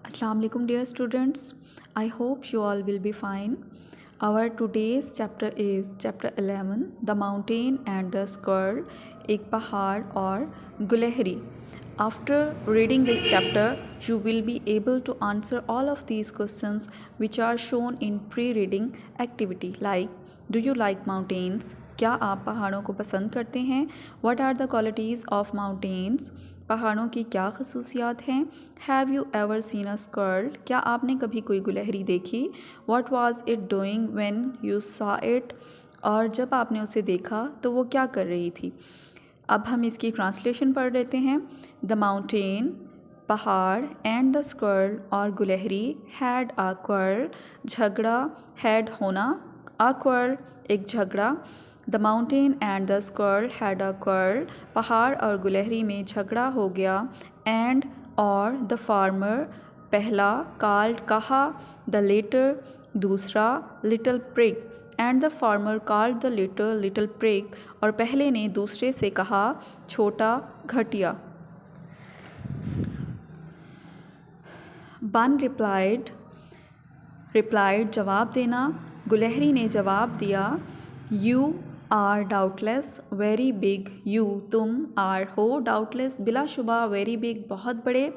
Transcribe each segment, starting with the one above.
Assalamu alaikum dear students. I hope you all will be fine. Our today's chapter is chapter 11, The Mountain and the Squirrel, एक पहाड़ और गुलहरी. After reading this chapter, you will be able to answer all of these questions which are shown in pre-reading activity like, do you like mountains? क्या आप पहाड़ों को पसंद करते हैं? What are the qualities of mountains? पहाड़ों की क्या खसूसियात हैं? Have you ever seen a squirrel? क्या आपने कभी कोई गुलहरी देखी? What was it doing when you saw it? और जब आपने उसे देखा तो वो क्या कर रही थी? अब हम इसकी ट्रांसलेशन पढ़ लेते हैं. द माउंटेन पहाड़ एंड द स्क्वारल और गुलहरी हैड अ क्वारल झगड़ा, हैड होना, अ क्वारल एक झगड़ा. The mountain and the squirrel had a quarrel पहाड़ और गुलहरी में झगड़ा हो गया. एंड और द फार्मर पहला, कॉल्ड कहा, द लेटर दूसरा, little prig. And the former called the latter little prig और पहले ने दूसरे से कहा छोटा घटिया. वन रिप्लाइड जवाब देना. गुलहरी ने जवाब दिया, you are doubtless very big. You तुम, आर हो डाउटलेस बिलाशुबा, वेरी बिग बहुत बड़े,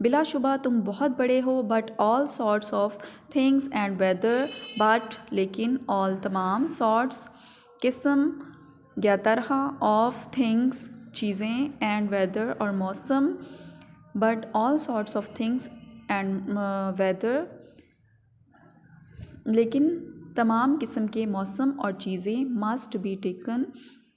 बिलाशुबा तुम बहुत बड़े हो. But all sorts of things and weather, but लेकिन, ऑल तमाम, सॉर्ट्स किस्म या तरह, ऑफ थिंग्स चीज़ें, एंड वेदर और मौसम. But all sorts of things and weather लेकिन तमाम किस्म के मौसम और चीज़ें must be taken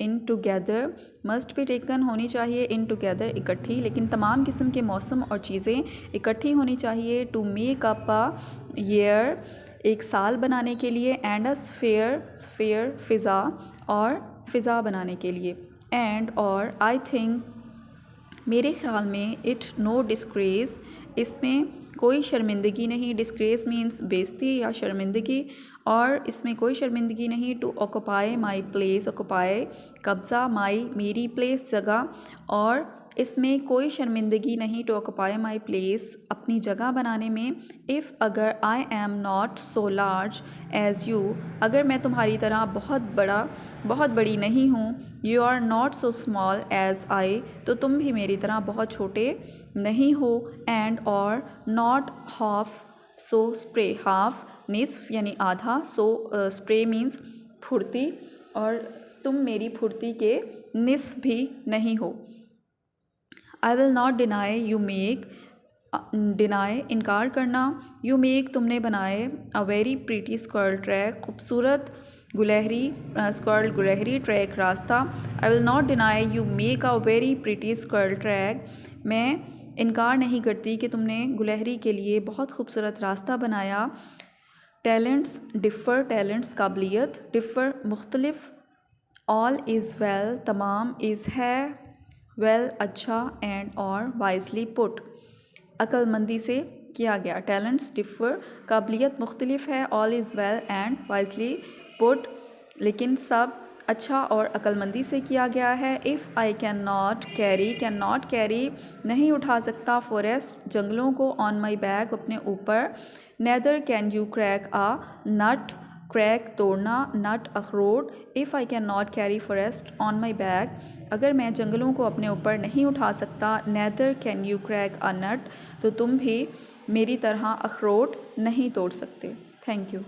in together, must be taken होनी चाहिए इन टुगेदर इकट्ठी, लेकिन तमाम किस्म के मौसम और चीज़ें इकट्ठी होनी चाहिए. To make up a year एक साल बनाने के लिए. एंड अ स्फेयर फ़िज़ा और फ़िज़ा बनाने के लिए. एंड और आई थिंक मेरे ख़्याल में, इट नो डिस्ग्रेस इसमें कोई शर्मिंदगी नहीं. डिस्ग्रेस मीन्स बेइज्जती या शर्मिंदगी, और इसमें कोई शर्मिंदगी नहीं. To occupy my place, occupy कब्ज़ा, माई मेरी, प्लेस जगह, और इसमें कोई शर्मिंदगी नहीं टू ऑक्यूपाई माई प्लेस अपनी जगह बनाने में. इफ़ अगर I am not so large as you अगर मैं तुम्हारी तरह बहुत बड़ी नहीं हूँ. You are not so small as I तो तुम भी मेरी तरह बहुत छोटे नहीं हो. एंड और not half so spry, half निस्फ यानी आधा, सो स्प्रे मीन्स फुर्ती, और तुम मेरी फुर्ती के निस्फ भी नहीं हो. I will not deny, you make deny इनकार करना, यू मेक तुमने बनाए, a very pretty squirrel track खूबसूरत गुलहरी, स्क्वारल गुलहरी, ट्रैक रास्ता. I will not deny you make a very pretty squirrel track मैं इनकार नहीं करती कि तुमने गुलहरी के लिए बहुत खूबसूरत रास्ता बनाया. टैलेंट्स डिफ़र, टैलेंट्स काबिलियत, डिफ़र मुख्तलिफ. ऑल इज़ वेल तमाम, इज़ है, वेल अच्छा, एंड और वाइजली पुट अक्लमंदी से किया गया. टैलेंट्स डिफ़र काबिलियत मुख्तलिफ है, all is well and wisely put लेकिन सब अच्छा और अक्लमंदी से किया गया है. If I can not carry नहीं उठा सकता, फॉरेस्ट जंगलों को, ऑन माई बैक अपने ऊपर. Neither can you crack a nut, crack तोड़ना, नट अखरोट. If I can not carry forest on my back अगर मैं जंगलों को अपने ऊपर नहीं उठा सकता. Neither can you crack a nut तो तुम भी मेरी तरह अखरोट नहीं तोड़ सकते. Thank you.